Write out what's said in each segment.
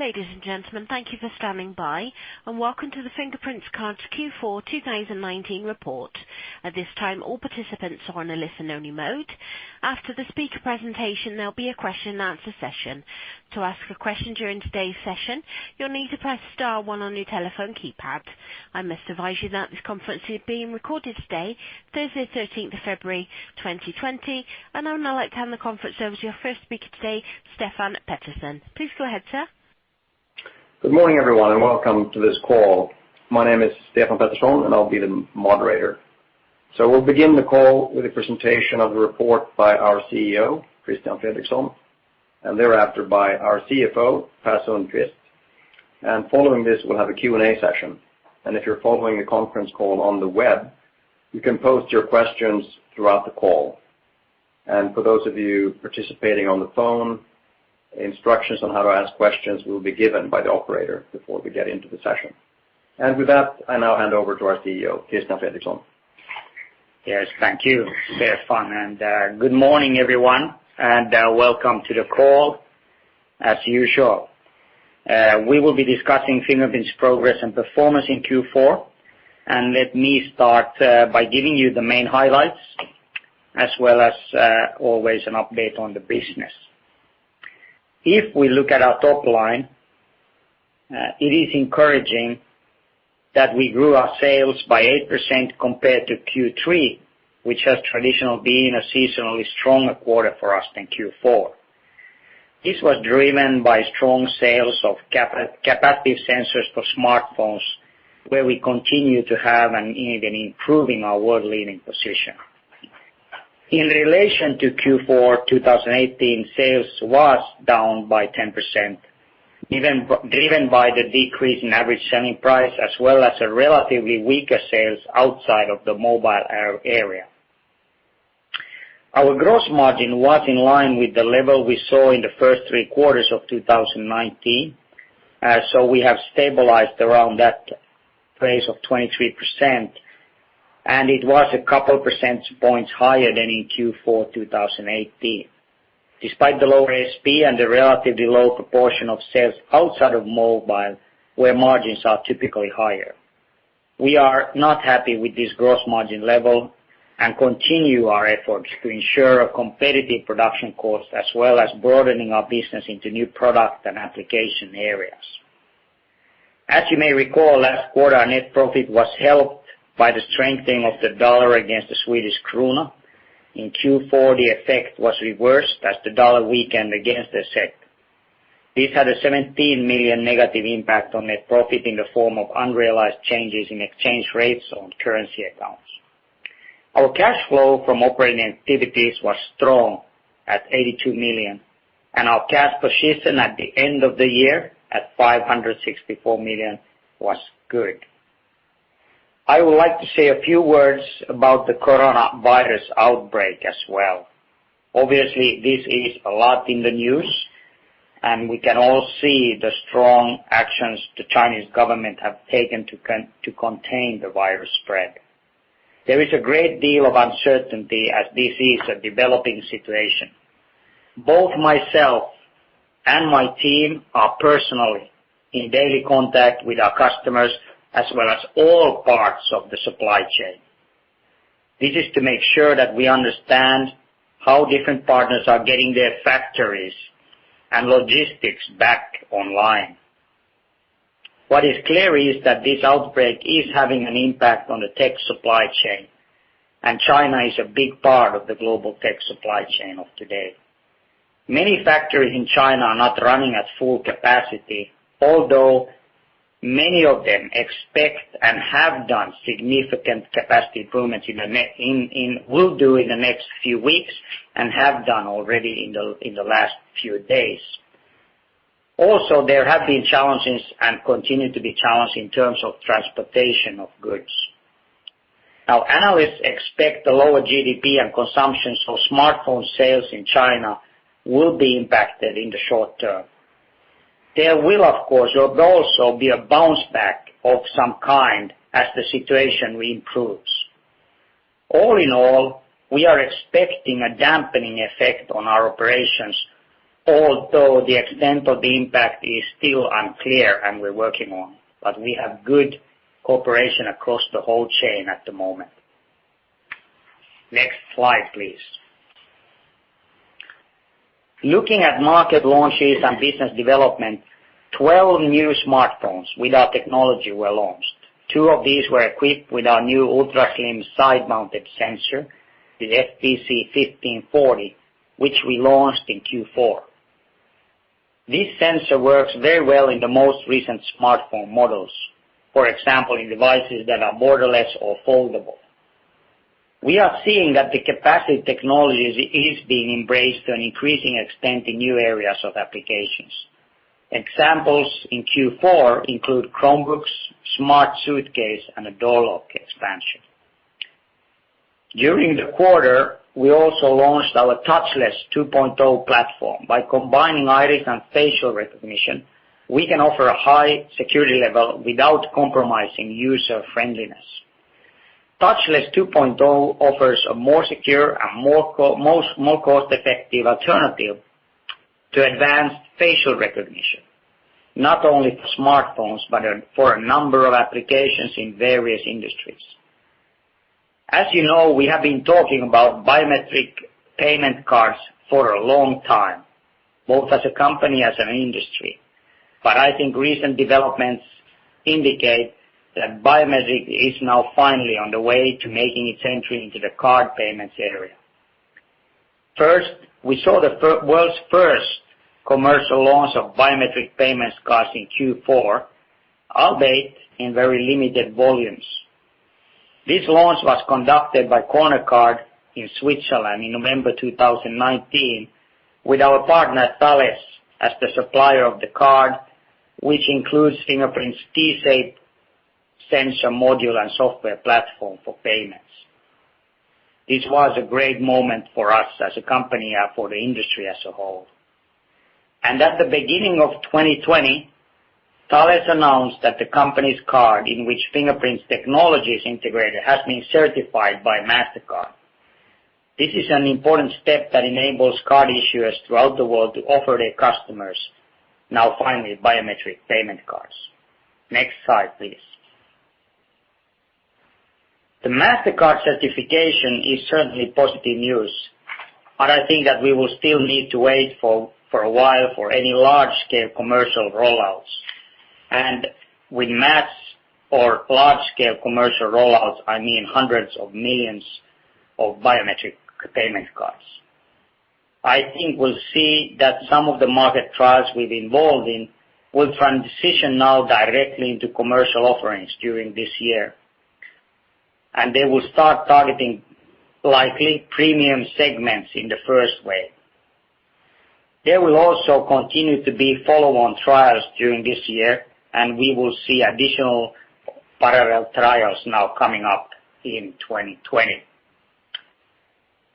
Ladies and gentlemen, thank you for standing by, and welcome to the Fingerprint Cards Q4 2019 report. At this time, all participants are on a listen-only mode. After the speaker presentation, there'll be a question and answer session. To ask a question during today's session, you'll need to press star one on your telephone keypad. I must advise you that this conference is being recorded today, Thursday, 13th of February 2020, and I would now like to hand the conference over to your first speaker today, Stefan Pettersson. Please go ahead, sir. Good morning, everyone, and welcome to this call. My name is Stefan Pettersson, and I'll be the moderator. So we'll begin the call with a presentation of the report by our CEO, Christian Fredrikson, and thereafter by our CFO, Per Sundqvist. And following this, we'll have a Q&A session. And if you're following the conference call on the web, you can post your questions throughout the call. And for those of you participating on the phone, instructions on how to ask questions will be given by the operator before we get into the session. And with that, I now hand over to our CEO, Christian Fredrikson. Yes, thank you, Stefan, and good morning, everyone, and welcome to the call. As usual, we will be discussing Fingerprint's progress and performance in Q4, and let me start by giving you the main highlights, as well as always an update on the business. If we look at our top line, it is encouraging that we grew our sales by 8% compared to Q3, which has traditionally been a seasonally stronger quarter for us than Q4. This was driven by strong sales of capacitive sensors for smartphones, where we continue to have and even improving our world-leading position. In relation to Q4 2018, sales was down by 10%, driven by the decrease in average selling price, as well as a relatively weaker sales outside of the mobile area. Our gross margin was in line with the level we saw in the first 3 quarters of 2019, so we have stabilized around that place of 23%, and it was a couple percentage points higher than in Q4 2018. Despite the lower ASP and the relatively low proportion of sales outside of mobile, where margins are typically higher. We are not happy with this gross margin level and continue our efforts to ensure a competitive production cost, as well as broadening our business into new product and application areas. As you may recall, last quarter our net profit was helped by the strengthening of the dollar against the Swedish krona. In Q4, the effect was reversed as the dollar weakened against the SEK. This had a 17 million negative impact on net profit in the form of unrealized changes in exchange rates on currency accounts. Our cash flow from operating activities was strong at 82 million, and our cash position at the end of the year at 564 million was good. I would like to say a few words about the coronavirus outbreak as well. Obviously, this is a lot in the news, and we can all see the strong actions the Chinese government have taken to contain the virus spread. There is a great deal of uncertainty as this is a developing situation. Both myself and my team are personally in daily contact with our customers, as well as all parts of the supply chain. This is to make sure that we understand how different partners are getting their factories and logistics back online. What is clear is that this outbreak is having an impact on the tech supply chain, and China is a big part of the global tech supply chain of today. Many factories in China are not running at full capacity, although many of them expect and have done significant capacity improvements will do in the next few weeks and have done already in the last few days. Also, there have been challenges and continue to be challenges in terms of transportation of goods. Now, analysts expect the lower GDP and consumption, so smartphone sales in China will be impacted in the short term. There will, of course, also be a bounce back of some kind as the situation improves. All in all, we are expecting a dampening effect on our operations although the extent of the impact is still unclear and we're working on it. But we have good cooperation across the whole chain at the moment. Next slide, please. Looking at market launches and business development, 12 new smartphones with our technology were launched. 2 of these were equipped with our new ultra-slim side-mounted sensor, the FPC1540, which we launched in Q4. This sensor works very well in the most recent smartphone models, for example in devices that are borderless or foldable. We are seeing that the capacitive technology is being embraced to an increasing extent in new areas of applications. Examples in Q4 include Chromebooks, smart suitcase, and a door lock expansion. During the quarter, we also launched our Touchless 2.0 platform. By combining iris and facial recognition, we can offer a high security level without compromising user friendliness. Touchless 2.0 offers a more secure and more cost-effective alternative to advanced facial recognition, not only for smartphones, but for a number of applications in various industries. As you know, we have been talking about biometric payment cards for a long time, both as a company as an industry. But I think recent developments indicate that biometric is now finally on the way to making its entry into the card payments area. First, we saw the world's first commercial launch of biometric payments cards in Q4, albeit in very limited volumes. This launch was conducted by Corner Card in Switzerland in November 2019 with our partner Thales as the supplier of the card, which includes Fingerprint's T-Shape sensor module and software platform for payments. This was a great moment for us as a company and for the industry as a whole. And at the beginning of 2020, Thales announced that the company's card in which Fingerprint's technology is integrated has been certified by MasterCard. This is an important step that enables card issuers throughout the world to offer their customers, now finally, biometric payment cards. Next slide, please. The MasterCard certification is certainly positive news, but I think that we will still need to wait for a while for any large-scale commercial rollouts. And with mass or large-scale commercial rollouts, I mean hundreds of millions of biometric payment cards. I think we'll see that some of the market trials we've been involved in will transition now directly into commercial offerings during this year. And they will start targeting likely premium segments in the first wave. There will also continue to be follow-on trials during this year, and we will see additional parallel trials now coming up in 2020.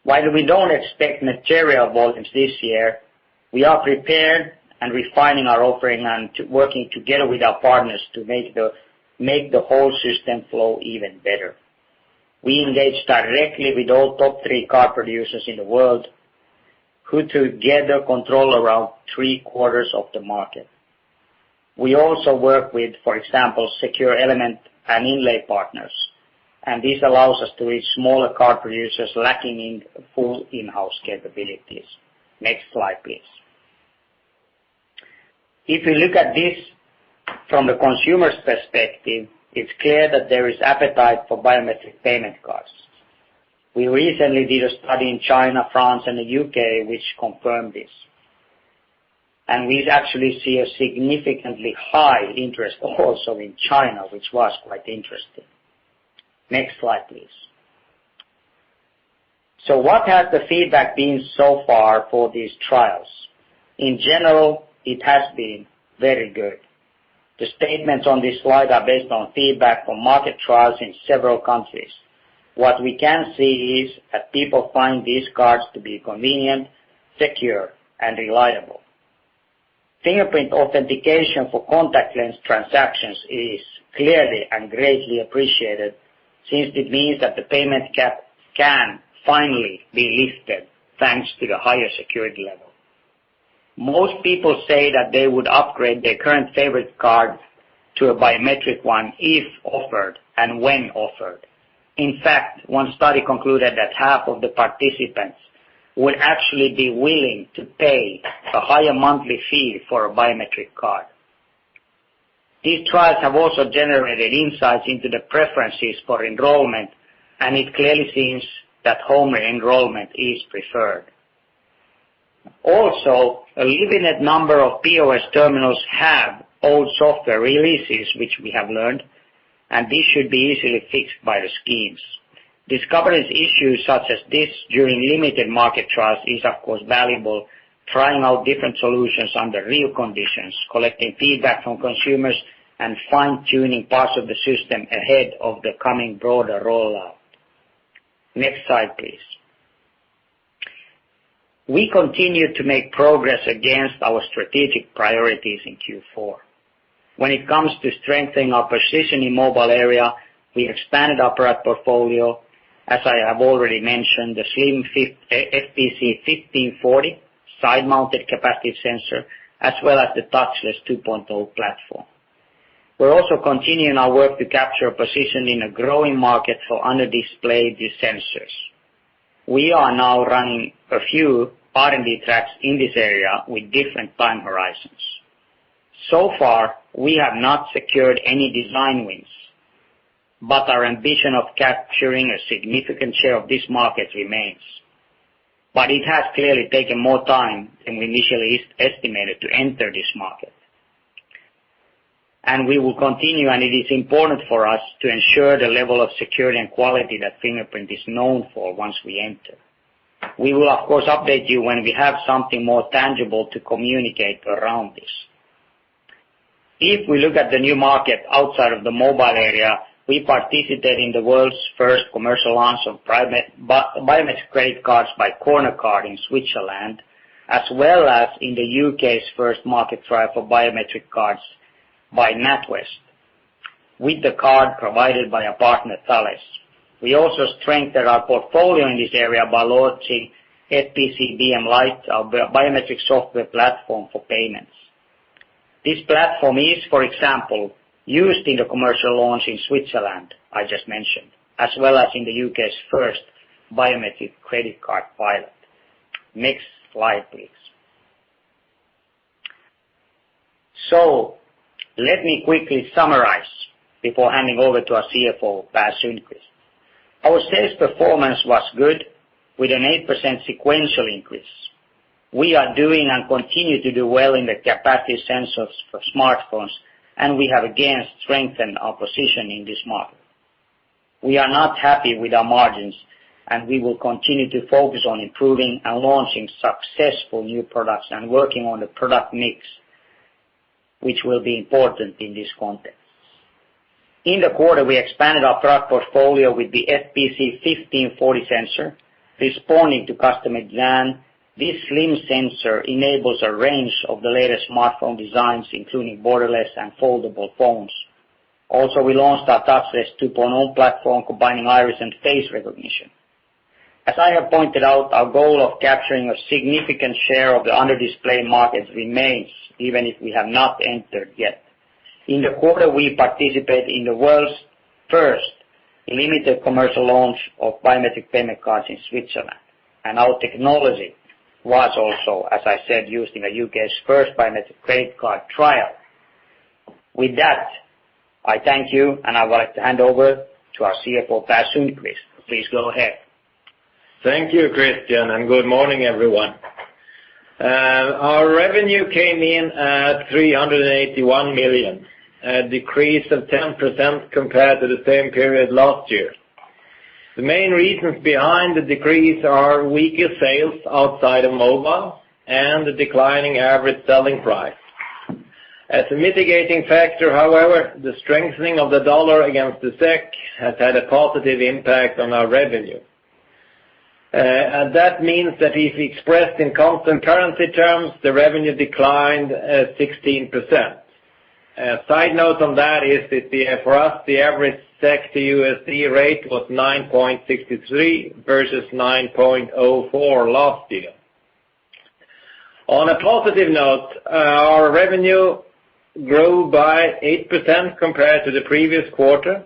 While we don't expect material volumes this year, we are prepared and refining our offering and working together with our partners to make the whole system flow even better. We engage directly with all top 3 car producers in the world, who together control around 3/4 of the market. We also work with, for example, secure element and inlay partners, and this allows us to reach smaller car producers lacking in full in-house capabilities. Next slide, please. If we look at this from the consumer's perspective, it's clear that there is appetite for biometric payment cards. We recently did a study in China, France, and the UK which confirmed this. And we actually see a significantly high interest also in China, which was quite interesting. Next slide, please. So what has the feedback been so far for these trials? In general, it has been very good. The statements on this slide are based on feedback from market trials in several countries. What we can see is that people find these cards to be convenient, secure, and reliable. Fingerprint authentication for contact lens transactions is clearly and greatly appreciated, since it means that the payment cap can finally be lifted thanks to the higher security level. Most people say that they would upgrade their current favorite card to a biometric one if offered and when offered. In fact, one study concluded that half of the participants would actually be willing to pay a higher monthly fee for a biometric card. These trials have also generated insights into the preferences for enrollment, and it clearly seems that home enrollment is preferred. Also, a limited number of POS terminals have old software releases, which we have learned, and this should be easily fixed by the schemes. Discovering issues such as this during limited market trials is of course valuable, trying out different solutions under real conditions, collecting feedback from consumers, and fine-tuning parts of the system ahead of the coming broader rollout. Next slide, please. We continue to make progress against our strategic priorities in Q4. When it comes to strengthening our position in mobile area, we expanded our product portfolio. As I have already mentioned, the slim FPC 1540 side-mounted capacitive sensor, as well as the touchless 2.0 platform. We're also continuing our work to capture a position in a growing market for under-display sensors. We are now running a few R&D tracks in this area with different time horizons. So far, we have not secured any design wins, but our ambition of capturing a significant share of this market remains. But it has clearly taken more time than we initially estimated to enter this market. And we will continue, and it is important for us to ensure the level of security and quality that Fingerprint is known for once we enter. We will, of course, update you when we have something more tangible to communicate around this. If we look at the new market outside of the mobile area, we participated in the world's first commercial launch of biometric credit cards by Cornercard in Switzerland, as well as in the UK's first market trial for biometric cards by NatWest, with the card provided by our partner Thales. We also strengthened our portfolio in this area by launching FPC BM Lite, our biometric software platform for payments. This platform is, for example, used in the commercial launch in Switzerland, I just mentioned, as well as in the UK's first biometric credit card pilot. Next slide, please. So, let me quickly summarize before handing over to our CFO, Per Sundqvist. Our sales performance was good, with an 8% sequential increase. We are doing and continue to do well in the capacitive sensors for smartphones, and we have again strengthened our position in this market. We are not happy with our margins, and we will continue to focus on improving and launching successful new products and working on the product mix, which will be important in this context. In the quarter, we expanded our product portfolio with the FPC 1540 sensor. Responding to customer demand, this slim sensor enables a range of the latest smartphone designs, including borderless and foldable phones. Also, we launched our touchless 2.0 platform combining iris and face recognition. As I have pointed out, our goal of capturing a significant share of the under-display market remains, even if we have not entered yet. In the quarter, we participated in the world's first limited commercial launch of biometric payment cards in Switzerland, and our technology was also, as I said, used in the UK's first biometric credit card trial. With that, I thank you, and I would like to hand over to our CFO, Per Sundqvist. Please go ahead. Thank you, Christian, and good morning, everyone. Our revenue came in at 381 million, a decrease of 10% compared to the same period last year. The main reasons behind the decrease are weaker sales outside of mobile and the declining average selling price. As a mitigating factor, however, the strengthening of the dollar against the SEK has had a positive impact on our revenue. And that means that if expressed in constant currency terms, the revenue declined 16%. A side note on that is that for us, the average SEK to USD rate was 9.63 versus 9.04 last year. On a positive note, our revenue grew by 8% compared to the previous quarter,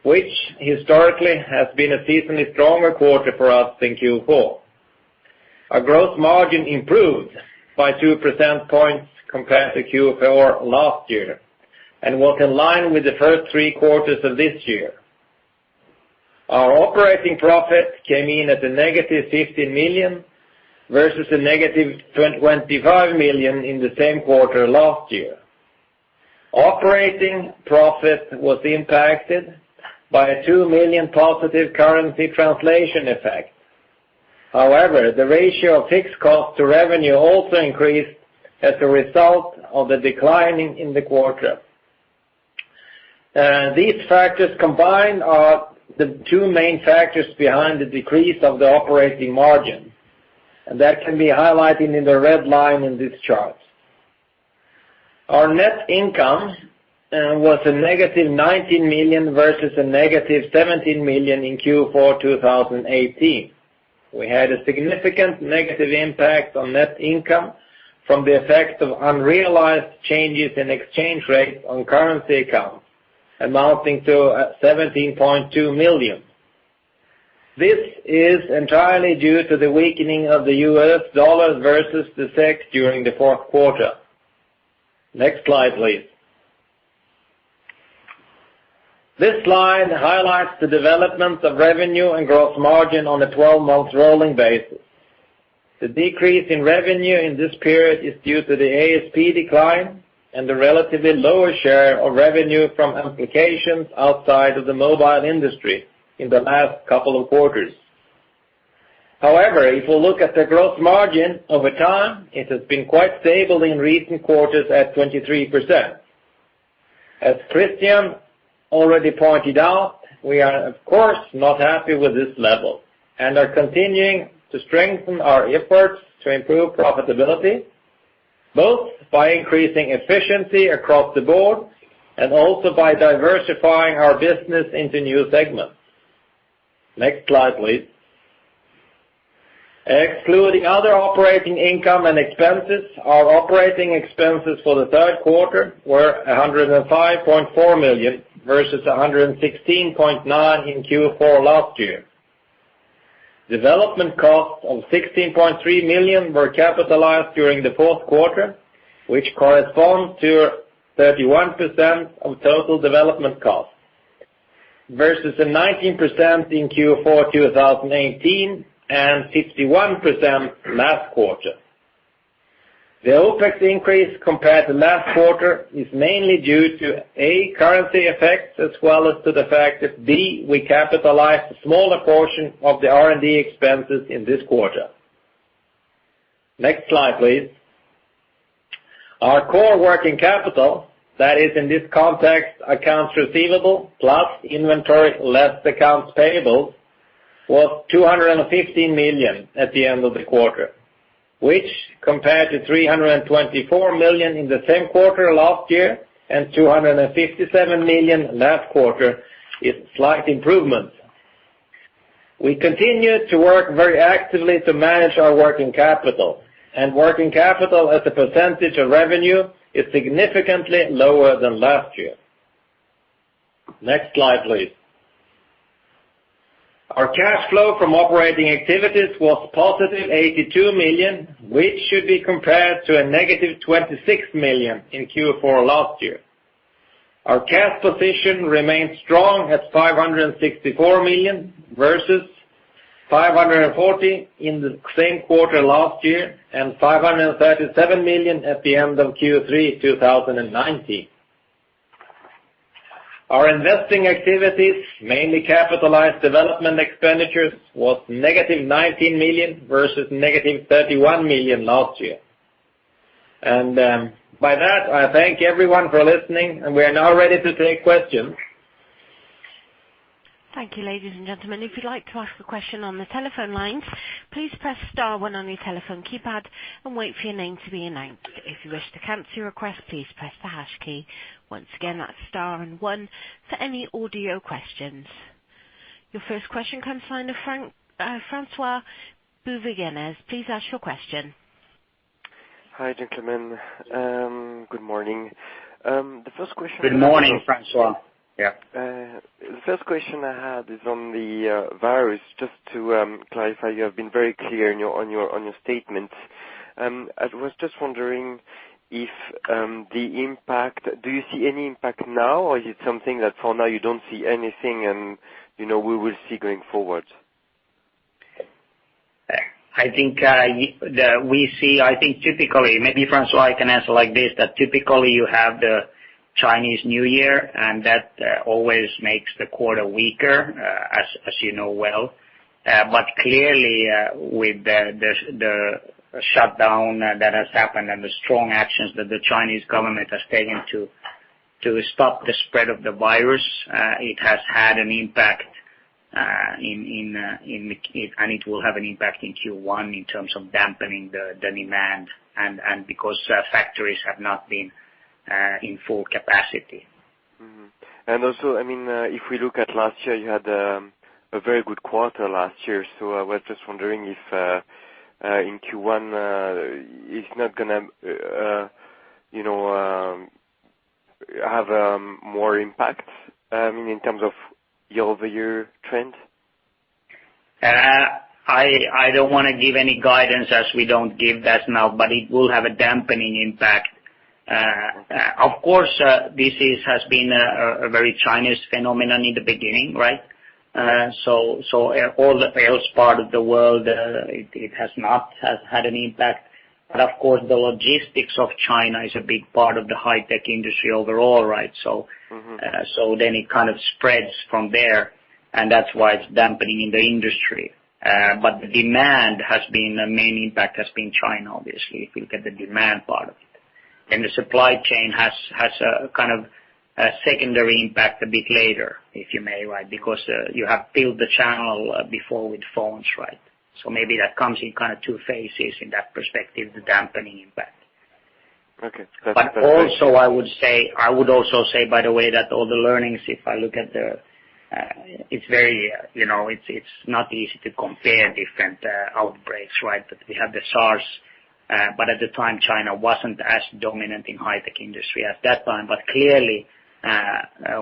which historically has been a seasonally stronger quarter for us than Q4. Our gross margin improved by 2 percentage points compared to Q4 last year and was in line with the first 3 quarters of this year. Our operating profit came in at a negative 15 million versus a negative 25 million in the same quarter last year. Operating profit was impacted by a 2 million positive currency translation effect. However, the ratio of fixed cost to revenue also increased as a result of the declining in the quarter. These factors combined are the 2 main factors behind the decrease of the operating margin, and that can be highlighted in the red line in this chart. Our net income was a negative 19 million versus a negative 17 million in Q4 2018. We had a significant negative impact on net income from the effect of unrealized changes in exchange rates on currency accounts, amounting to 17.2 million. This is entirely due to the weakening of the US dollar versus the SEK during the fourth quarter. Next slide, please. This slide highlights the development of revenue and gross margin on a 12-month rolling basis. The decrease in revenue in this period is due to the ASP decline and the relatively lower share of revenue from applications outside of the mobile industry in the last couple of quarters. However, if we look at the gross margin over time, it has been quite stable in recent quarters at 23%. As Christian already pointed out, we are of course not happy with this level and are continuing to strengthen our efforts to improve profitability, both by increasing efficiency across the board and also by diversifying our business into new segments. Next slide, please. Excluding other operating income and expenses, our operating expenses for the third quarter were 105.4 million versus 116.9 in Q4 last year. Development costs of 16.3 million were capitalized during the fourth quarter, which corresponds to 31% of total development costs, versus a 19% in Q4 2018 and 51% last quarter. The OPEX increase compared to last quarter is mainly due to A, currency effects, as well as to the fact that B, we capitalized a smaller portion of the R&D expenses in this quarter. Next slide, please. Our core working capital, that is in this context accounts receivable plus inventory less accounts payable, was 215 million at the end of the quarter, which compared to 324 million in the same quarter last year and 257 million last quarter is a slight improvement. We continue to work very actively to manage our working capital, and working capital as a percentage of revenue is significantly lower than last year. Next slide, please. Our cash flow from operating activities was positive 82 million, which should be compared to a negative 26 million in Q4 last year. Our cash position remains strong at 564 million versus 540 in the same quarter last year and 537 million at the end of Q3 2019. Our investing activities, mainly capitalized development expenditures, was negative 19 million versus negative 31 million last year. And by that, I thank everyone for listening, and we are now ready to take questions. Thank you, ladies and gentlemen. If you'd like to ask a question on the telephone lines, please press star one on your telephone keypad and wait for your name to be announced. If you wish to cancel your request, please press the hash key. Once again, that's star and one for any audio questions. Your first question comes from Francois Bouvignes. Please ask your question. Hi, gentlemen. Good morning. The first question. Good morning, Francois. Yeah. The first question I had is on the virus. Just to clarify, you have been very clear on your statements. I was just wondering if the impact. Do you see any impact now, or is it something that for now you don't see anything, and we will see going forward? I think we see. I think typically, maybe Francois, I can answer like this: that typically you have the Chinese New Year, and that always makes the quarter weaker, as you know well. But clearly, with the shutdown that has happened and the strong actions that the Chinese government has taken to stop the spread of the virus, it has had an impact. And it will have an impact in Q1 in terms of dampening the demand, and because factories have not been in full capacity. Mm-hmm. And also, if we look at last year, you had a very good quarter last year. So I was just wondering if in Q1 it's not gonna have more impact. In terms of year-over-year trend? I don't want to give any guidance, as we don't give that now, but it will have a dampening impact. Of course, this has been a very Chinese phenomenon in the beginning, right? So all the else part of the world, it has not had an impact. But of course, the logistics of China is a big part of the high-tech industry overall, right? So, so then it kind of spreads from there, and that's why it's dampening in the industry. But the demand has been, the main impact has been China, obviously, if you look at the demand part of it. And the supply chain has a kind of a secondary impact a bit later, if you may, right? Because you have built the channel before with phones, right? So maybe that comes in kind of two phases in that perspective, the dampening impact. Okay. But also, I would also say, by the way, that all the learnings, if I look at it's very, it's not easy to compare different outbreaks, right? But we have the SARS, but at the time China wasn't as dominant in high-tech industry at that time. But clearly,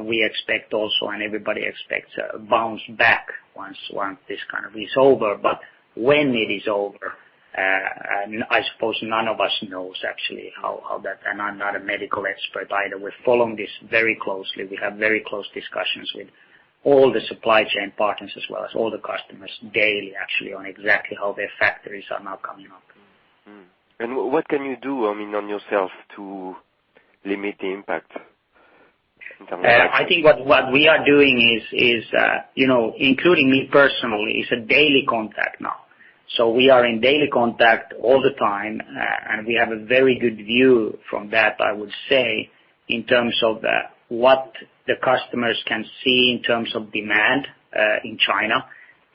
we expect also, and everybody expects a bounce back once this kind of is over. But when it is over, I suppose none of us knows actually how that, and I'm not a medical expert either. We're following this very closely. We have very close discussions with all the supply chain partners as well as all the customers daily actually on exactly how their factories are now coming up. Mm. And what can you do, on yourself to limit the impact? I think what we are doing is including me personally, is a daily contact now. So we are in daily contact all the time, and we have a very good view from that, I would say, in terms of what the customers can see in terms of demand in China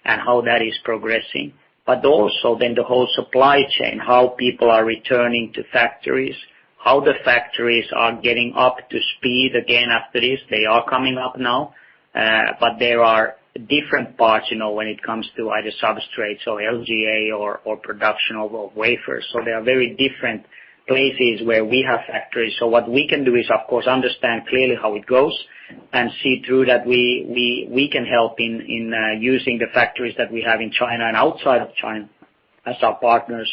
and how that is progressing. But also then the whole supply chain, how people are returning to factories, how the factories are getting up to speed again after this. They are coming up now, but there are different parts, when it comes to either substrates or LGA or production of wafers. So there are very different places where we have factories. So what we can do is, of course, understand clearly how it goes and see through that we can help in using the factories that we have in China and outside of China as our partners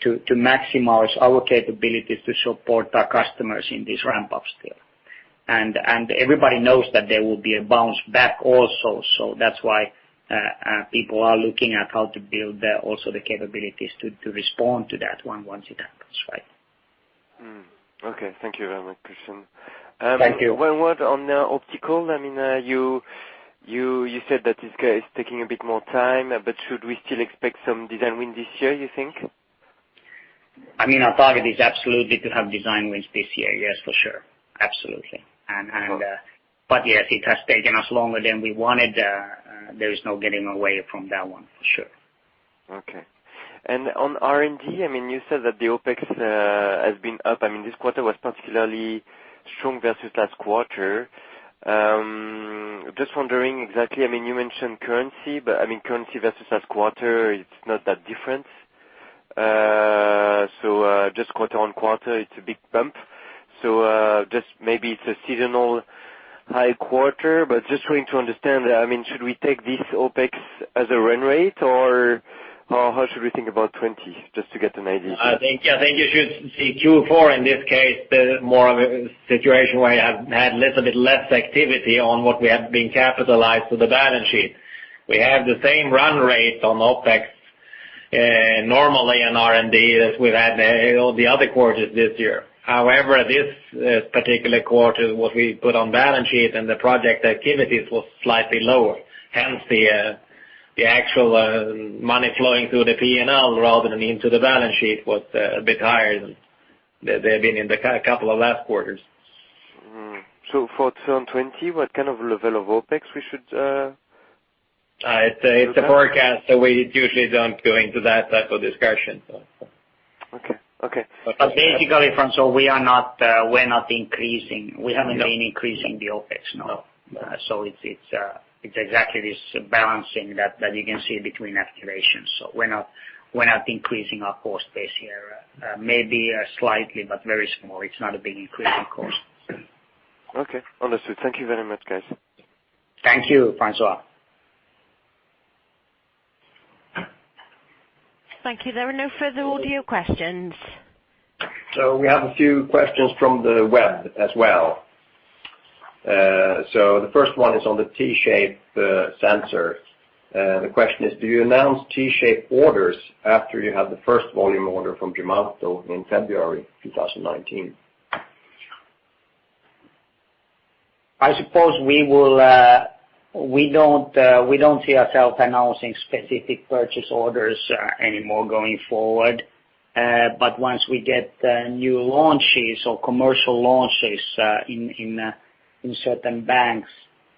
to maximize our capabilities to support our customers in this ramp up still. And everybody knows that there will be a bounce back also, so that's why people are looking at how to build also the capabilities to respond to that one once it happens, right? Okay, thank you very much, Christian. Thank you. One word on optical. You said that it's taking a bit more time, but should we still expect some design win this year, you think? Our target is absolutely to have design wins this year, yes, for sure. Absolutely. But yes, it has taken us longer than we wanted. There is no getting away from that one, for sure. Okay. And on R&D, you said that the OPEX has been up. This quarter was particularly strong versus last quarter. Just wondering exactly, you mentioned currency, but currency versus last quarter, it's not that different. So just quarter-on-quarter, it's a big bump. So just maybe it's a seasonal high quarter, but just trying to understand, I mean, should we take this OpEx as a run rate, or how should we think about 20, just to get an idea? I think you should see Q4 in this case, more of a situation where you have had a little bit less activity on what we have been capitalized to the balance sheet. We have the same run rate on OpEx normally in R&D as we've had all the other quarters this year. However, this particular quarter, what we put on balance sheet and the project activities was slightly lower. Hence the actual money flowing through the P&L rather than into the balance sheet was a bit higher than they've been in the couple of last quarters. So for 2020, what kind of level of OpEx we should... It's a forecast, so we usually don't go into that type of discussion. So. Okay. But basically, François, we're not increasing. We haven't been increasing the OpEx, no. So it's exactly this balancing that you can see between activations. So we're not increasing our cost base here. Maybe slightly, but very small. It's not a big increase in cost. Okay, understood. Thank you very much, guys. Thank you, François. Thank you. There are no further audio questions. So we have a few questions from the web as well. So the first one is on the T-shape sensor. The question is, do you announce T-shape orders after you have the first volume order from Gemalto in February 2019? I suppose we will. We don't see ourselves announcing specific purchase orders anymore going forward. But once we get new launches or commercial launches in certain banks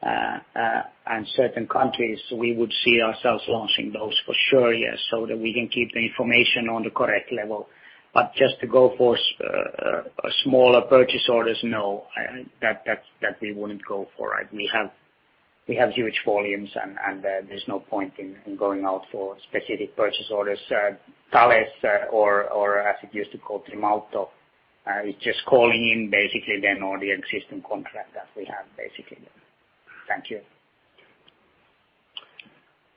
and certain countries, we would see ourselves launching those for sure, yes, so that we can keep the information on the correct level. But just to go for smaller purchase orders, no, that we wouldn't go for. Right? We have huge volumes, and there's no point in going out for specific purchase orders. Thales, or as it used to call Gemalto, is just calling in basically then on the existing contract that we have basically. Thank you.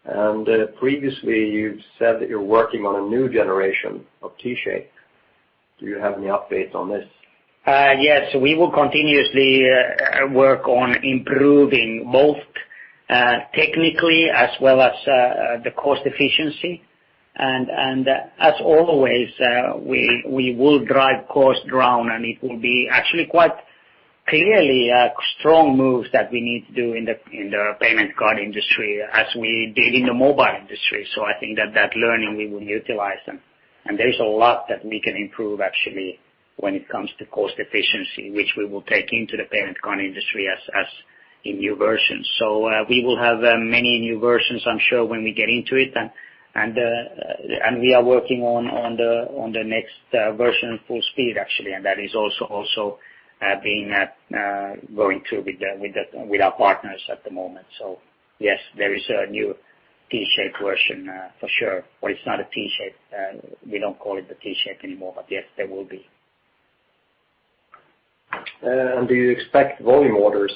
And previously you've said that you're working on a new generation of T-shape. Do you have any updates on this? Yes, we will continuously work on improving both technically as well as the cost efficiency. And as always, we will drive cost down, and it will be actually quite clearly strong moves that we need to do in the payment card industry as we did in the mobile industry. So I think that learning we will utilize, and there's a lot that we can improve actually when it comes to cost efficiency, which we will take into the payment card industry as in new versions. So we will have many new versions, I'm sure, when we get into it, and we are working on the next version full speed actually, and that is also being going through with our partners at the moment. So yes, there is a new T-shape version for sure, but it's not a T-shape. We don't call it the T-shape anymore, but yes, there will be. And do you expect volume orders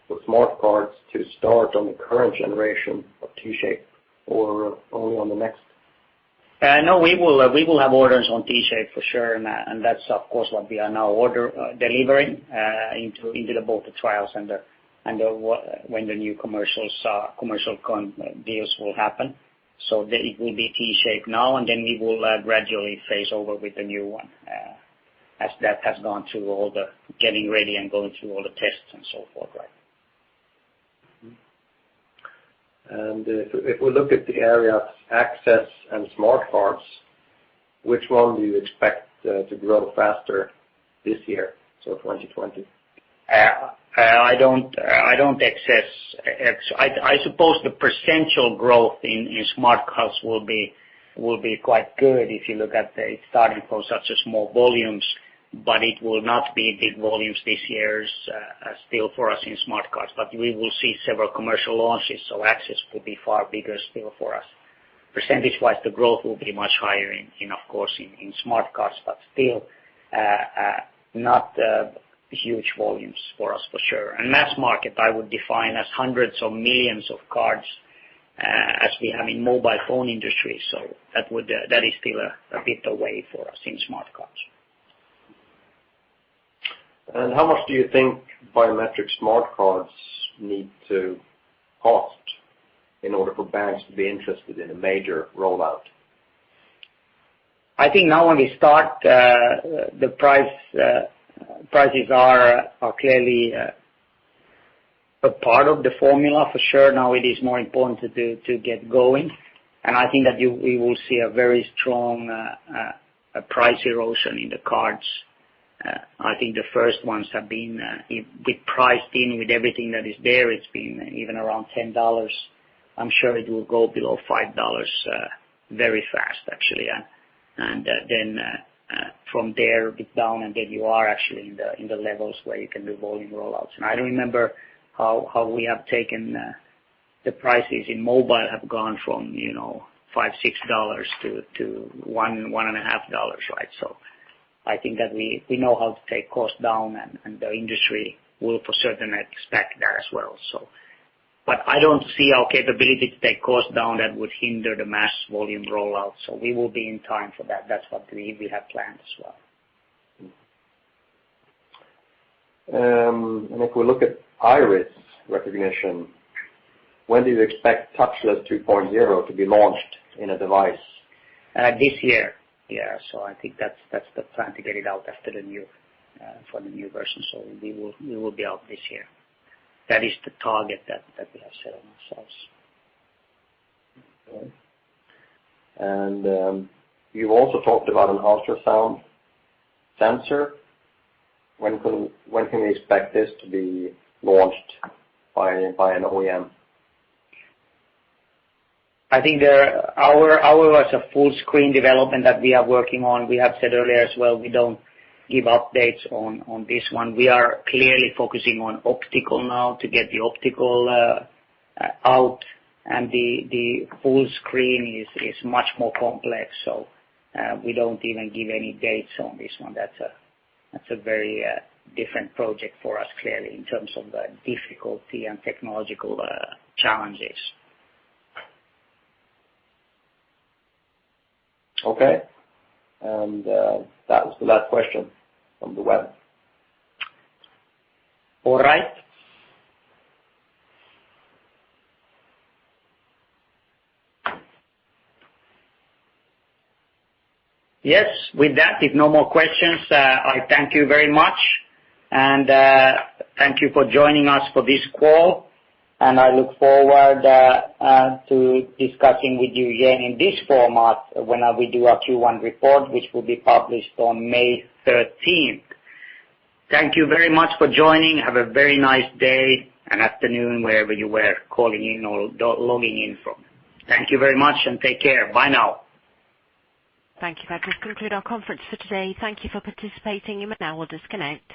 for smart cards to start on the current generation of T-shape or only on the next? No, we will have orders on T-shape for sure, and that's of course what we are now delivering into both the trials and when the new commercial deals will happen. So it will be T-shape now, and then we will gradually phase over with the new one as that has gone through all the getting ready and going through all the tests and so forth, right? And if we look at the areas access and smart cards, which one do you expect to grow faster this year, so 2020? I don't access. I suppose the percentual growth in smart cards will be quite good if you look at it starting from such a small volumes, but it will not be big volumes this year still for us in smart cards. But we will see several commercial launches, so access will be far bigger still for us. percentage-wise, the growth will be much higher in of course, in smart cards, but still not huge volumes for us for sure. And mass market, I would define as hundreds of millions of cards as we have in mobile phone industry. So that is still a bit away for us in smart cards. And how much do you think biometric smart cards need to cost in order for banks to be interested in a major rollout? I think now when we start, the prices are clearly a part of the formula for sure. Now it is more important to get going, and I think that we will see a very strong price erosion in the cards. I think the first ones have been with priced in with everything that is there. It's been even around $10. I'm sure it will go below $5 very fast actually, and then from there a bit down, and then you are actually in the levels where you can do volume rollouts. And I don't remember how we have taken the prices in mobile have gone from $5-6 to $1.5, right? So I think that we know how to take costs down, and the industry will for certain expect that as well. So, but I don't see our capability to take costs down that would hinder the mass volume rollout. So we will be in time for that. That's what we have planned as well. And if we look at iris recognition, when do you expect touchless 2.0 to be launched in a device? This year. Yeah, so I think that's the plan, to get it out after the new for the new version. So we will be out this year. That is the target that we have set on ourselves. Okay. And you've also talked about an ultrasound sensor. When can we expect this to be launched by an OEM? I think our was a full screen development that we are working on. We have said earlier as well, we don't give updates on this one. We are clearly focusing on optical now to get the optical out, and the full screen is much more complex. So we don't even give any dates on this one. That's a very different project for us, clearly, in terms of the difficulty and technological challenges. Okay. And that was the last question from the web. All right. Yes, with that, if no more questions, I thank you very much. And thank you for joining us for this call. And I look forward to discussing with you again in this format when we do our Q1 report, which will be published on May 13th. Thank you very much for joining. Have a very nice day and afternoon wherever you were calling in or logging in from. Thank you very much and take care. Bye now. Thank you. That does conclude our conference for today. Thank you for participating. You may now disconnect.